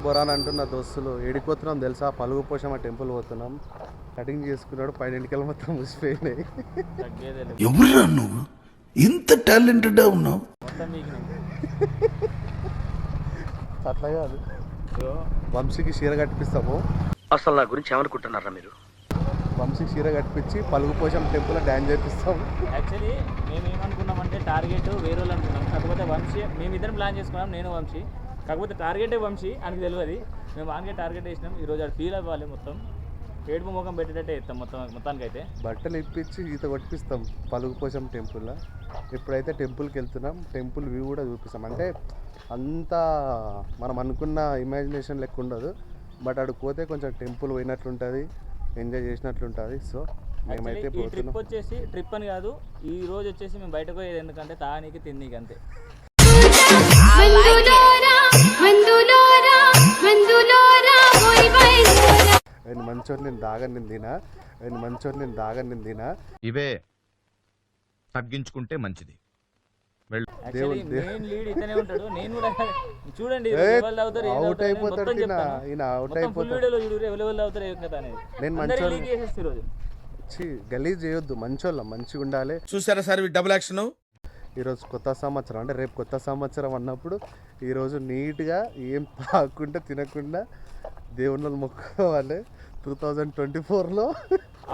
Boron అంటున్న దోస్తులు ఏడిపోతున్నాం తెలుసా? పలుగు పోషమ్మ టెంపుల్ పోతున్నాం. కటింగ్ చేసుకున్నాడు, పైన ఎన్నికలు మొత్తం ముసిపోయినాయి. ఎవరురా నువ్వు? ఇంత టాలెంటెడ్ ఉన్నావు. అట్లా కాదు, వంశీకి చీర కట్టిపిస్తాము. అసలు నా గురించి ఏమనుకుంటున్నారా మీరు? వంశీకి చీర కట్టించి పలుగు పోషమ్మ టెంపుల్ డ్యాన్స్ చేపిస్తాం. యాక్చువల్లీ మేము ఏమనుకున్నామంటే టార్గెట్ వేరే వాళ్ళు అనుకున్నాం. కాకపోతే వంశీ మేమిద్దరం ప్లాన్ చేసుకున్నాం, నేను వంశీ. కాకపోతే టార్గెటే వంశీ అని తెలియదు. మేము ఆన్గే టార్గెట్ వేసినాం. ఈరోజు అది ఫీల్ అవ్వాలి, మొత్తం ఏడుపు ముఖం పెట్టేటట్టే ఇస్తాం మొత్తానికి అయితే. బట్టలు ఇప్పించి ఈత కొట్టిపిస్తాం పలుగు పోషమ్మ టెంపుల్లో. ఇప్పుడైతే టెంపుల్కి వెళ్తున్నాం, టెంపుల్ వ్యూ కూడా చూపిస్తాం. అంటే అంతా మనం అనుకున్న ఇమాజినేషన్ లెక్క ఉండదు, బట్ అక్కడికి పోతే కొంచెం టెంపుల్ పోయినట్లుంటుంది, ఎంజాయ్ చేసినట్లుంటుంది. సో మేమైతే ఈ ట్రిప్ వచ్చేసి ట్రిప్ అని కాదు, ఈ రోజు వచ్చేసి మేము బయటకు పోయేది ఎందుకంటే తాగనీకి తిన్నీకి అంతే. మంచోని నేను దాగని తినా ఇవే తగ్గించుకుంటే మంచిది. చూడండి అవుట్ అయిపోతాడు, గలీజ్ చేయొద్దు, మంచోళ్ళం మంచిగా ఉండాలి. చూసారా సార్ డబుల్ యాక్షన్. ఈరోజు కొత్త సంవత్సరం, అంటే రేపు కొత్త సంవత్సరం అన్నప్పుడు ఈరోజు నీట్గా ఏం తాగకుండా తినకుండా దేవుళ్ళ మొక్కుకోవాలి. 2024లో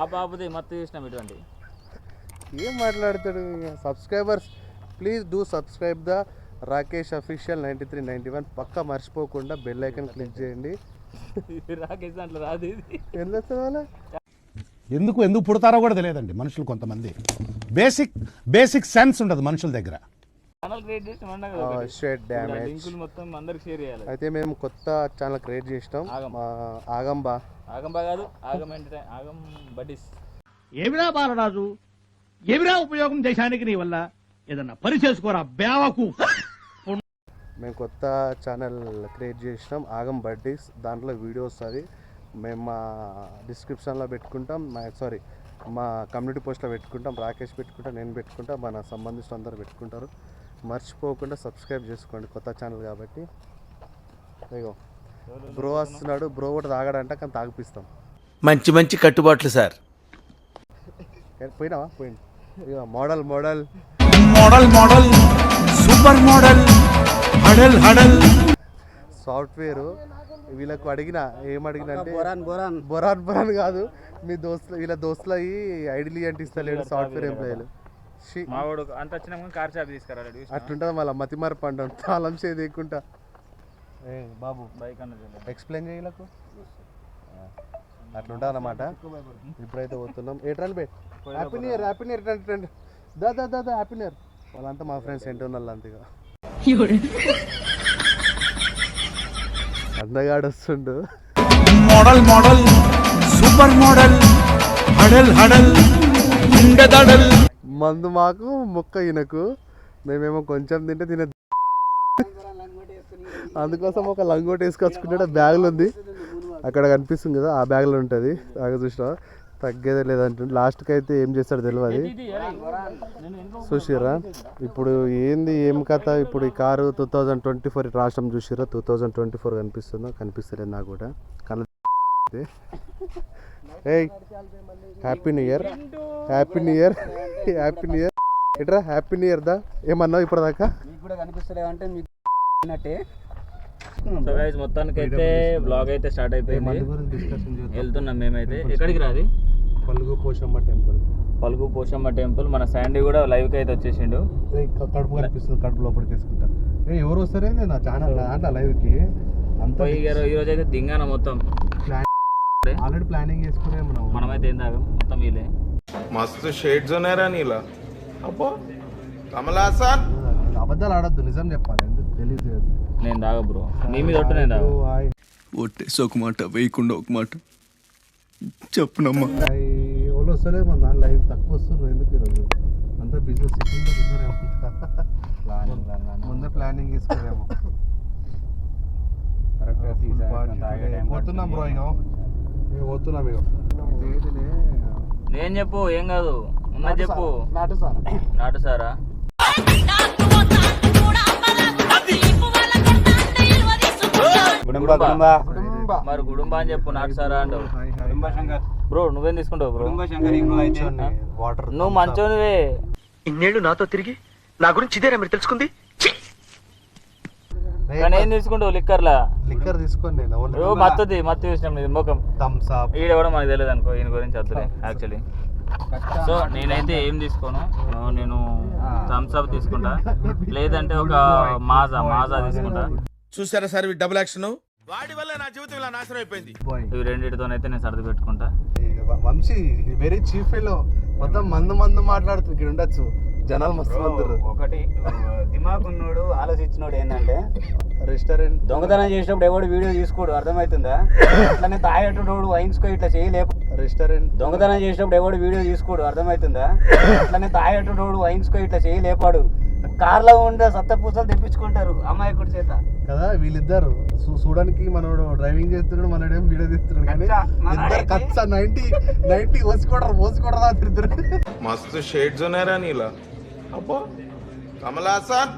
ఆ బాబుది మత్తు చేసినాం. ఇటువంటి ఏం మాట్లాడతాడు? Subscribers please do subscribe the Rakesh official 9391. పక్కా మర్చిపోకుండా బెల్ ఐకాన్ క్లిక్ చేయండి. రాకేష్ దాంట్లో రాదు. ఎందుకు పుడతారో కూడా తెలియదండి మనుషులు. కొంతమంది బేసిక్ సెన్స్ ఉండదు మనుషుల దగ్గర. అయితే మేము కొత్త ఛానల్ క్రియేట్ చేసినాం, ఆగంబా. ఏమిరా బాలరాజు, ఏమిరా ఉపయోగం దేశానికి నీ వల్ల? ఏదన్నా పని చేసుకోరా బేవకు. మేము కొత్త ఛానల్ క్రియేట్ చేసినాం, ఆగం బడ్డీస్. దాంట్లో వీడియో వస్తుంది. మేము మా డిస్క్రిప్షన్లో పెట్టుకుంటాం, మా కమ్యూనిటీ పోస్ట్లో పెట్టుకుంటాం. రాకేష్ పెట్టుకుంటాం, నేను పెట్టుకుంటాం, మన సంబంధించిన అందరూ పెట్టుకుంటారు. మర్చిపోకుండా సబ్స్క్రైబ్ చేసుకోండి, కొత్త ఛానల్ కాబట్టి. ఇగో బ్రో వస్తున్నాడు, బ్రో కూడా తాగడంట, కానీ తాగిపిస్తాం. మంచి కట్టుబాట్లు సార్. పోయినావా? పోయింది. ఇక మోడల్ సూపర్ మోడల్ హడల్ సాఫ్ట్వేర్. వీళ్ళకు ఏమడిగినా అంటే బొరాన్ కాదు, మీ దోస్తులు వీళ్ళ దోస్తులు అయ్యి ఐడిలీ అంటే ఇస్తలేడు సాఫ్ట్వేర్ ఎంప్లాయీలు. అట్లుంటుంది మళ్ళీ మతిమార పండు తాళం చేయకుండా. బాబు ఎక్స్ప్లెయిన్ చేయలకు అట్లుంటుంది అన్నమాట. ఇప్పుడైతే పోతున్నాం. Happy new year happy new year. వాళ్ళంతా మా ఫ్రెండ్స్ ఏంటి ఉన్న వాళ్ళు అంతేగా. అందగాడు వస్తుండు. మోడల్ సూపర్ మోడల్ హడల్ మందు మాకు మొక్క ఈయనకు, మేమేమో కొంచెం తింటే తినే. అందుకోసం ఒక లంగోట్ వేసుకొచ్చుకుంటే బ్యాగ్లో ఉంది, అక్కడ కనిపిస్తుంది కదా, ఆ బ్యాగ్లో ఉంటుంది. అక్కడ చూసినా తగ్గేదే లేదంటుండే. లాస్ట్కి అయితే ఏం చేస్తాడు తెలియదు. చూసిరా ఇప్పుడు ఏం కథ. ఇప్పుడు ఈ కారు 2024 రాష్ట్రం చూసిరా, 2024 కనిపిస్తలేదు నాకు కూడా. ఏయ్ హ్యాపీ న్యూ ఇయర్ ఎట్రా హ్యాపీ న్యూ ఇయర్ దా. ఏమన్నావు ఇప్పుడు దాకా? సో గైస్ మొత్తానికి అయితే బ్లాగ్ అయితే స్టార్ట్ అయిపోయింది. వెళ్తున్నాం మేమైతే. ఎక్కడికి రాది? పలుగు పోషమ్మ టెంపుల్. మన శాండీ కూడా లైవ్కి అయితే వచ్చేసిండు. కడుపు కనిపిస్తుంది, కడుపు లోపలికి వేసుకుంటా. ఎవరు వస్తారే నా ఛానల్ అంటే లైవ్కి అంతా. ఈరోజు అయితే దింగాన మొత్తం ఆల్రెడీ ప్లానింగ్ చేసుకునే మనమైతే ఏం తాగాం మొత్తం. వీలే మస్తు షేడ్స్ ఉన్నారా నీలా. అబ్బో కమలాసన్, అబద్ధాలు ఆడద్దు, నిజం చెప్పాలి. ఎందుకు తెలియదు. నేను తాగ బ్రో, నీ మీద ఒట్టు నేను తాగ. ఒట్టేసి ఒక మాట వేయకుండా ఒక మాట చెప్పునమ్మా. ఎవరు వస్తలేదు మన దాని లైవ్ తక్కువ వస్తున్నారు. ఎందుకు ఈరోజు అంతా బిజినెస్ ముందే ప్లానింగ్ చేసుకునేమో. పోతున్నాం బ్రో, ఇక పోతున్నాం. ఇక నేను చెప్పు, ఏం కాదు, ఉన్నది చెప్పు. నాటు సారా మరి గుడుంబా అని చెప్పు నాకు సారా అండు బ్రో నువ్వేం తీసుకుంటావు బ్రో వాటర్ నువ్వు మంచోనివే ఇన్నేళ్ళు నాతో తిరిగి నా గురించి ఇదేనా మీరు తెలుసుకుంది కానీ ఏం తీసుకుంటావు లిక్కర్లా లిక్కర్ తీసుకొని నేను మత్తు చూసినాం ఇది ముఖం థమ్స్ అప్ ఈడ కూడా మనకు తెలియదు అనుకో ఈయన గురించి వద్దులే యాక్చువల్లీ సో నేనైతే ఏం తీసుకోను నేను థమ్స్ అప్ తీసుకుంటా లేదంటే ఒక మాజా తీసుకుంటా చూసారా సార్ డబుల్ యాక్షన్ వాడి వల్ల నా జీవితం ఇలా నాశనం అయిపోయింది ఇవి రెండింటితోనైతే నేను సర్ది పెట్టుకుంటా వంశీ వెరీ చీఫ్ ఫెలో మొత్తం మందు మాట్లాడుతూ ఇక్కడ ఉండొచ్చు జనాలు మస్తు మందురు ఒకటి దిమాగ్ ఉన్నోడు ఆలోచించినోడు ఏంటంటే రెస్టారెంట్ దొంగతనం చేసినప్పుడు ఎవడు వీడియో తీసుకోడు అర్థమవుతుందా అట్లనే తాగేటోడు వైన్స్కో ఇట్లా చేయలేపు రెస్టారెంట్ దొంగతనం చేసినప్పుడు ఎవడు వీడియో తీసుకోడు అర్థమవుతుందా అట్లనే తాగేటోడు వైన్స్కో ఇట్లా చేయలేపాడు కార్లో ఉండే సత్త పూసలు తెప్పించుకుంటారు అమాయకుడి చేత కదా వీళ్ళిద్దరు చూడడానికి మనోడు డ్రైవింగ్ చేస్తున్నాడు మనోడేం వీడియో తీస్తున్నాడు కానీ ఇద్దరు కచ్చ 90 పోసుకోవడం ఇద్దరు మస్తు షేడ్స్ ఉన్నారా నీలా అబ్బో కమలాసన్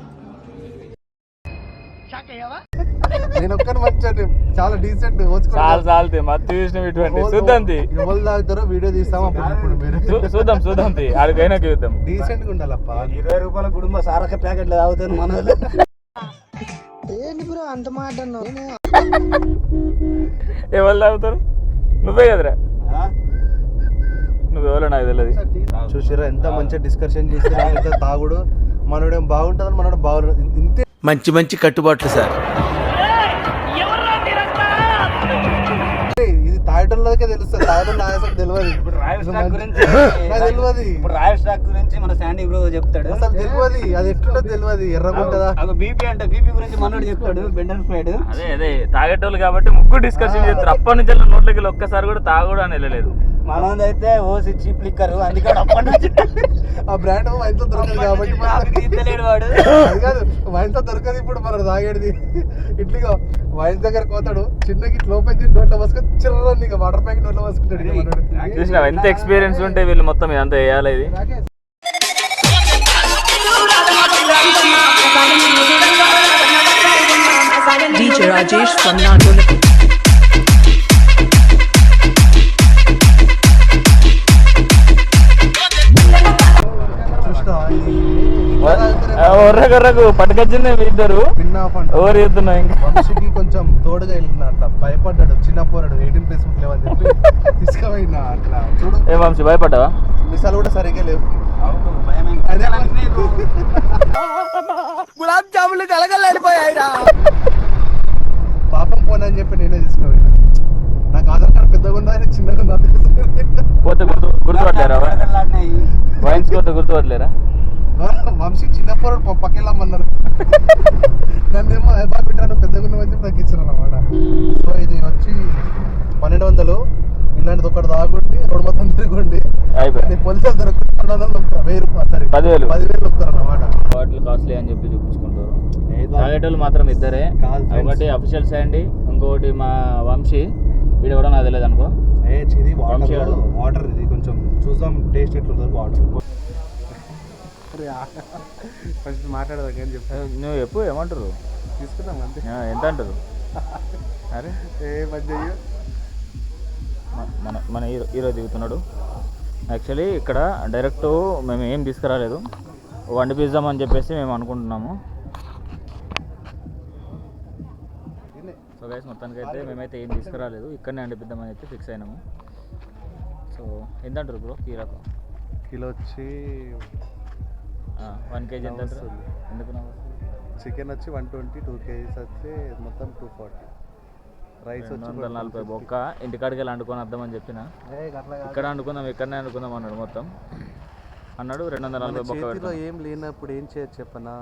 నేను ఒక్కని మంచి చాలా డీసెంట్ చాలు మత్తు చూసినాం ఇటువంటి చూద్దాం ఎవరు తాగుతారో వీడియో తీస్తాం అప్పుడు మీరు చూద్దాం ఆడికైనా చూద్దాం డీసెంట్ గా ఉండాలప్ప 20 రూపాయల కుటుంబ సారక ప్యాకెట్లు తాగుతాను మన వాళ్ళు. ఎవరు తాగుతారు నువ్వే కదరా నువ్వెవరో నాకు తెలియదు చూసిరా ఎంత మంచిగా డిస్కషన్ చేసి తాగుడు మనోడేం బాగుంటుందని మనోడు బాగుంటుంది ఇంతే మంచి మంచి కట్టుబాట్లు సార్. ఇది తాగటంలోకే తెలుస్తుంది తాగడం నాకు తెలియదు ఇప్పుడు రాయల్ స్టాక్ గురించి నాకు తెలియదు ఇప్పుడు రాయల్ స్టాక్ గురించి మన శాండీ బ్రో చెప్తాడు అసలు తెలియదు అది ఎట్లుంటో తెలియదు ఎర్రగుంటదా బీపీ అంటే బీపీ గురించి మనోడు చెప్తాడు బెండల్ ఫ్రైడ్ అదే తాగేటోళ్ళు కాబట్టి ముగ్గురు డిస్కషన్ చేస్తారు అప్పటి నుంచి నోట్లకి ఒక్కసారి కూడా తాగుడు అని వెళ్ళలేదు మనదైతే ఓసి చీప్ లిక్కర్ అందుకే అప్పటి నుంచి ఆ బ్రాండ్ వైన్తో దొరకదు కాబట్టి తీర్చలేడు వాడు అది కాదు వైన్తో దొరకదు ఇప్పుడు మనం తాగేది ఇట్లా వైన్ దగ్గర పోతాడు చిన్నకి ఇట్లా ఓపెన్ చేసి నోట్లో పోసుకొని చిర్రని ఇక వాటర్ ప్యాకెట్ నోట్లో పోసుకుంటాడు ఇక మనోడు. చూసినావు ఎంత ఎక్స్పీరియన్స్ ఉంటే వీళ్ళు మొత్తం ఇదంతా వేయాలి ఇది DJ Rajesh from Nagpur. చూసినా ఇది ఒర్రగొర్రకు పట్టుకొచ్చింది ఇద్దరు పిన్ ఆఫ్ అంటే ఓవర్ చేస్తున్నా ఇంకా వంశీకి కొంచెం తోడుగా వెళ్ళిన అట్లా భయపడ్డాడు చిన్న పోరాడు 18 ప్లేస్మెంట్ లేవని చెప్పి తీసుకుపోయినా అట్లా చూడు ఏ వంశీ భయపడ్డావా మిసాలు కూడా సరిగ్గా లేవు అదే గులాబ్ జాములు కలగలేడిపోయాయిరా. పాపం పోనని చెప్పి నేనే తీసుకుపోయినా నాకు ఆధార్ కార్డు పెద్దగా ఉందా అని చిన్నగా ఉందా పోతే గుర్తుపట్టలేరా వైన్స్ పోతే గుర్తుపట్టలేరా వంశీ చిన్న పోరాడు పక్కెళ్ళమన్నారు నన్నేమో బాగా పెట్టాను పెద్దగా ఉన్నామని చెప్పి తగ్గించారు అన్నమాట. సో ఇది వచ్చి 1200 ఇలాంటిది ఒకటి తాగుండి రోడ్డు మొత్తం తిరగండి అయిపోయి పోలీసులు దొరకకుండా 1000 రూపాయలు 10,000 చెప్తారు అన్నమాట. బాటిల్ కాస్ట్లీ అని చెప్పి చూపించుకుంటారు తాగేటోళ్ళు మాత్రం ఇద్దరే ఒకటి అఫీషియల్ సైండి ఇంకొకటి మా వంశీ వీడు కూడా నాకు తెలియదు అనుకో ఇది వాటర్ ఇది కొంచెం చూద్దాం టేస్ట్ ఎట్లుంటుంది వాటర్ ఫస్ట్ మాట్లాడదాం ఏం చెప్తాను నువ్వు ఎప్పుడు ఏమంటారు తీసుకుందాం అంతే ఎంత అంటారు అరే ఏ మధ్య మన హీరో దిగుతున్నాడు యాక్చువల్లీ ఇక్కడ డైరెక్ట్ మేము ఏం తీసుకురాలేదు వండి పిద్దామని చెప్పేసి మేము అనుకుంటున్నాము. సో గైస్ మొత్తానికి అయితే మేమైతే ఏం తీసుకురాలేదు ఇక్కడనే వండిపిద్దామని చెప్పి ఫిక్స్ అయినాము. సో ఎంత అంటారు బ్రో కీరాకు కిలో వచ్చి 1 kg ఎంత అంటారు ఎందుకు చికెన్ వచ్చి 120 2 kgs వచ్చి మొత్తం 240 రైస్ వచ్చి 240 బొక్క ఇంటికాడికి వెళ్ళి వండుకొని వద్దామని చెప్పిన ఇక్కడ వండుకుందాం ఇక్కడనే వండుకుందాం అన్నాడు మొత్తం అన్నాడు 240 బొక్క చేతిలో ఏం లేనప్పుడు ఏం చేయొచ్చు చెప్పనా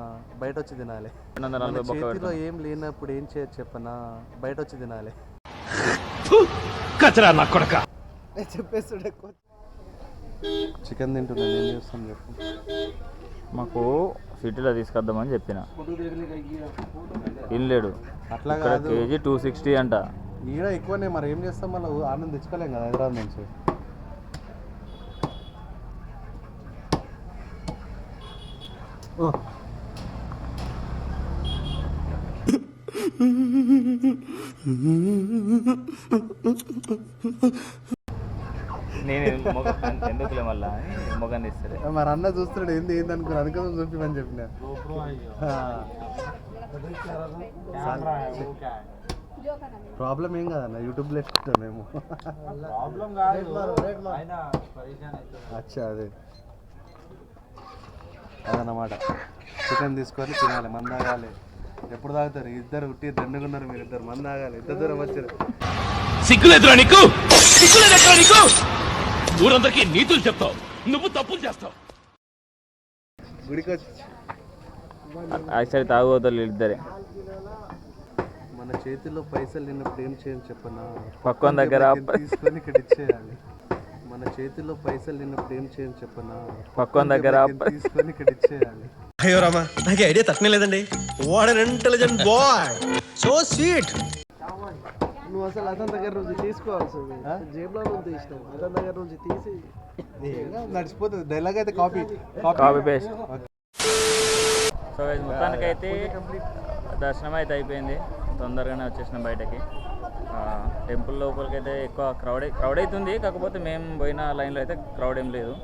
బయట వచ్చి తినాలి 240 బొక్క చేతిలో ఏం లేనప్పుడు ఏం చేయొచ్చు చెప్పనా బయట వచ్చి తినాలి కచరా నా కొడక చెప్పేస్తాడు ఎక్కువ చికెన్ తింటున్నాను ఏం చేస్తాను చెప్పు మాకు సిటీలో తీసుకొద్దామని చెప్పిన ఇల్లేడు అట్లా ఇక్కడ కేజీ 260 అంట ఈడ ఎక్కువనే మరి ఏం చేస్తాం మళ్ళీ ఆనందం తెచ్చుకోలేం కదా హైదరాబాద్ నుంచి నేను ఎందుకులే మళ్ళా మొగన్ ఇస్తారు. మరి అన్న చూస్తున్నాడు ఏంది ఏంది అనుకున్నా అందుకని చూపిమని చెప్పిన. ప్రాబ్లం ఏం కాదన్న, యూట్యూబ్లో వేసుకుంటాం మేము. అచ్చా అదే అదన్నమాట. చికెన్ తీసుకొని తినాలి, మంద తాగాలి. ఎప్పుడు తాగుతారు? ఇద్దరు ఉట్టి దండుకున్నారు మీరు, ఇద్దరు మంద తాగాలి. ఎంత దూరం వచ్చారు? సిగ్గులేదురా నీకు? సిగ్గులేదురా నీకు? ఊరందరికీ నీతులు చెప్తావు, నువ్వు తప్పులు చేస్తావు. గుడికి వచ్చి యాక్చువల్లీ తాగుబోతులు ఇద్దరే. మన చేతిలో పైసలు నిన్నప్పుడు ఏం చేయని చెప్పనా, పక్కన దగ్గర తీసుకొని ఇక్కడ ఇచ్చేయాలి. మన చేతిలో పైసలు నిన్నప్పుడు ఏం చేయని చెప్పనా, పక్కన దగ్గర తీసుకొని ఇక్కడ ఇచ్చేయాలి. అయ్యో రామా, నాకు ఐడియా తట్టనే లేదండి. What an intelligent boy, so sweet. నువ్వు అసలు అతని దగ్గర నుంచి తీసుకోవాల్సింది, జేబులో నుంచి తీసినావు. అతని దగ్గర నుంచి తీసి నడిచిపోతుంది. డైలాగ్ అయితే కాపీ పేస్ట్. సో మొత్తానికైతే దర్శనం అయితే అయిపోయింది, తొందరగానే వచ్చేసినాం బయటకి. టెంపుల్ లోపలికి అయితే ఎక్కువ క్రౌడ్ అవుతుంది, కాకపోతే మేము పోయిన లైన్లో అయితే క్రౌడ్ ఏం లేదు.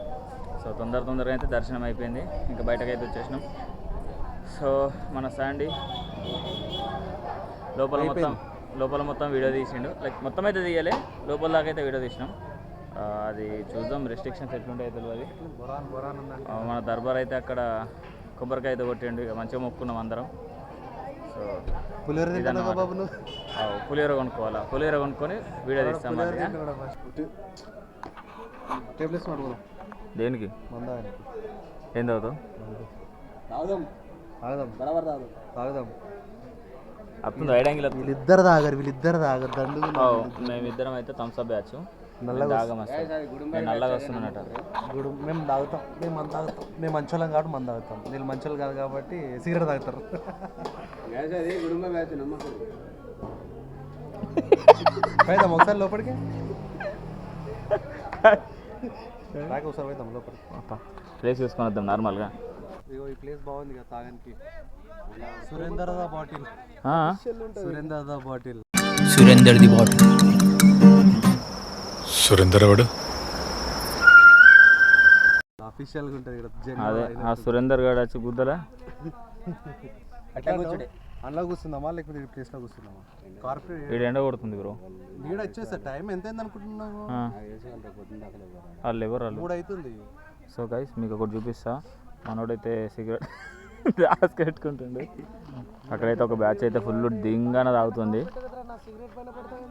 సో తొందరగా అయితే దర్శనం అయిపోయింది, ఇంకా బయటకు అయితే వచ్చేసినాం. సో మన శాండీ లోపల మొత్తం వీడియో తీసిండు. లైక్ మొత్తం అయితే తీయలే, లోపల దాకా అయితే వీడియో తీసినాం. అది చూద్దాం రెస్ట్రిక్షన్స్ ఎట్లుంటాయో తెలియదు. మన దర్బార్ అయితే అక్కడ కొబ్బరికాయ అయితే కొట్టిండు, ఇక మంచిగా మొక్కున్నాం అందరం. సో పులిహోర కొనుక్కోవాలా, పులిహోర కొనుక్కొని వీడియో తీస్తాం. దేనికి ఏం తాగుతావు? అప్పుడు ఐడాంగిల్ వీళ్ళిద్దరు తాగరు దండు. మేమిద్దరం అయితే థమ్స్అప్ బ్యాచ్ నల్లగా వస్తున్నట్టు. మేము తాగుతాం, మేము మంది తాగుతాం. మేము మంచోళ్ళం కాబట్టి మంది తాగుతాం, వీళ్ళు మంచోళ్ళు కాదు కాబట్టి సిగరెట్ తాగుతారు. పోయిద్దాం ఒకసారి లోపలికి, ఒకసారి పోయిద్దాం లోపలికి. ప్లేస్ చూసుకొని వద్దాం నార్మల్గా. ఇగో ఈ ప్లేస్ బాగుంది కదా తాగడానికి. సురేందర్ దా బాటిల్. సురేందర్ ఎవడు? అఫీషియల్గా ఉంటుంది ఇక్కడ. అదే ఆ సురేందర్ గారు వచ్చి గుద్దలా అందులో కూర్చుందామా లేకపోతే ఈ ప్లేస్లో కూర్చుందామా? కార్పొరేట్ వీడు ఎండ కొడుతుంది బ్రో. నీడ వచ్చేస్తా. టైం ఎంత అయింది అనుకుంటున్నావు? వాళ్ళు ఎవరు 3 అవుతుంది. సో గైస్ మీకు ఒకటి చూపిస్తా. మనోడైతే సిగరెట్ రాసి పెట్టుకుంటుండే, అక్కడైతే ఒక బ్యాచ్ అయితే ఫుల్ దింగానే తాగుతుంది.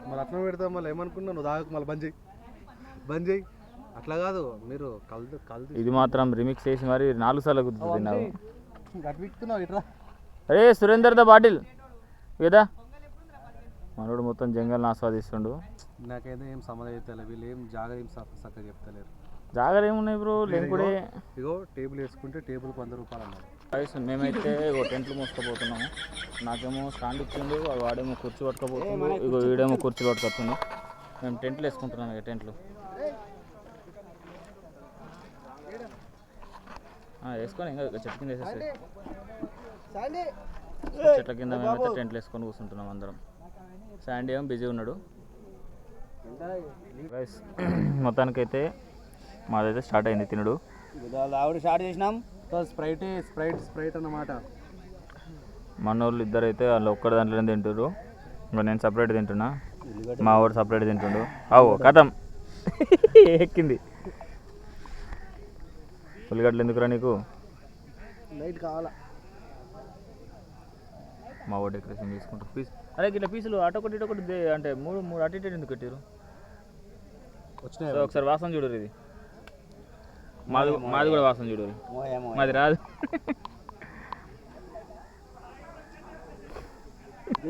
మరి అట్లా పెడతాం, మళ్ళీ ఏమనుకున్నావు? నువ్వు తాగకు, మళ్ళీ బంద్ చేయి. అట్లా కాదు, మీరు కలదు. ఇది మాత్రం రిమిక్స్ చేసి మరి 4 సార్లు గుర్తుంది నాకు. గట్టిస్తున్నావు ఇట్లా. అరే సురేందర్ ద బాటిల్ కదా, మనోడు మొత్తం జంగల్ని ఆస్వాదిస్తుండు. నాకైతే ఏం సంబంధం అవుతా, వీళ్ళు ఏం జాగ్రత్త ఏం చక్కగా చెప్తలేరు. జాగ్రత్త ఏమున్నాయి బ్రో, లేకుడే. ఇగో టేబుల్ వేసుకుంటే టేబుల్కి 100 రూపాయలు అన్నారు. మేమైతే టెంట్లు మోసుకపోతున్నాము. నాకేమో స్టాండ్ ఇచ్చిండు, వాడేమో కుర్చీ పట్టుకపోతుండు, ఇగో వీడేమో కుర్చీ పట్టుకొస్తుంది. మేము టెంట్లు వేసుకుంటున్నాం. ఇక టెంట్లు వేసుకొని ఇంకా చెట్ల కింద వేసేస్తాయి. చెట్ల కింద మేమైతే టెంట్లు వేసుకొని కూర్చుంటున్నాం అందరం. శాండీ ఏమో బిజీ ఉన్నాడు. మొత్తానికైతే మాదైతే స్టార్ట్ అయింది తినుడు. ఆవిడ స్టార్ట్ చేసినాం. స్ప్రైట్ అన్నమాట. మనోళ్ళు ఇద్దరైతే వాళ్ళు ఒక్కడి దాంట్లోనే తింటారు, ఇంకా నేను సపరేట్ తింటున్నా, మా వాడు సపరేట్ తింటుండు. అవు కథం ఎక్కింది. ఉల్లిగడ్డలు ఎందుకురా నీకు? లైట్ కావాలా? మా వాడు డెకరేషన్ తీసుకుంటారు. పీస్ అరే ఇట్లా పీసులు అటొకటి ఇటొకటి అంటే మూడు అటు ఇటు ఎందుకు పెట్టారు? ఒకసారి వాసన చూడరు. ఇది మాది కూడా వాసన చూడరు, మాది రాదు.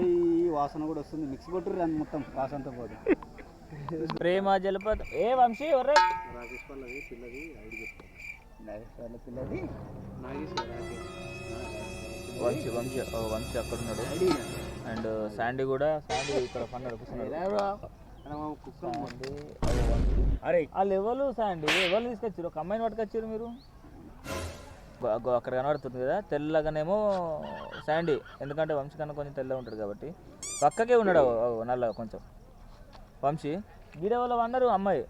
ఈ వాసన కూడా వస్తుంది, మిక్స్ కొట్టుర్రు అని మొత్తం వాసనతో పోదు. ప్రేమ జలపద ఏ వంశీ ఒర్రే పిల్లది వంశీ అక్కడ ఉన్నాడు. అండ్ శాండీ కూడా, శాండీ ఇక్కడ పన్నాడు కూర్చున్నాడు. అరే వాళ్ళు ఎవరు శాండీ ఎవరు తీసుకొచ్చారు? ఒక అమ్మాయిని పట్టుకొచ్చారు మీరు. అక్కడ కనబడుతుంది కదా, తెల్లగానేమో శాండీ, ఎందుకంటే వంశీ కన్నా కొంచెం తెల్లగా ఉంటాడు కాబట్టి. పక్కకే ఉన్నాడు నల్లగా కొంచెం వంశీ. వీడియో వాళ్ళు అన్నారు అమ్మాయి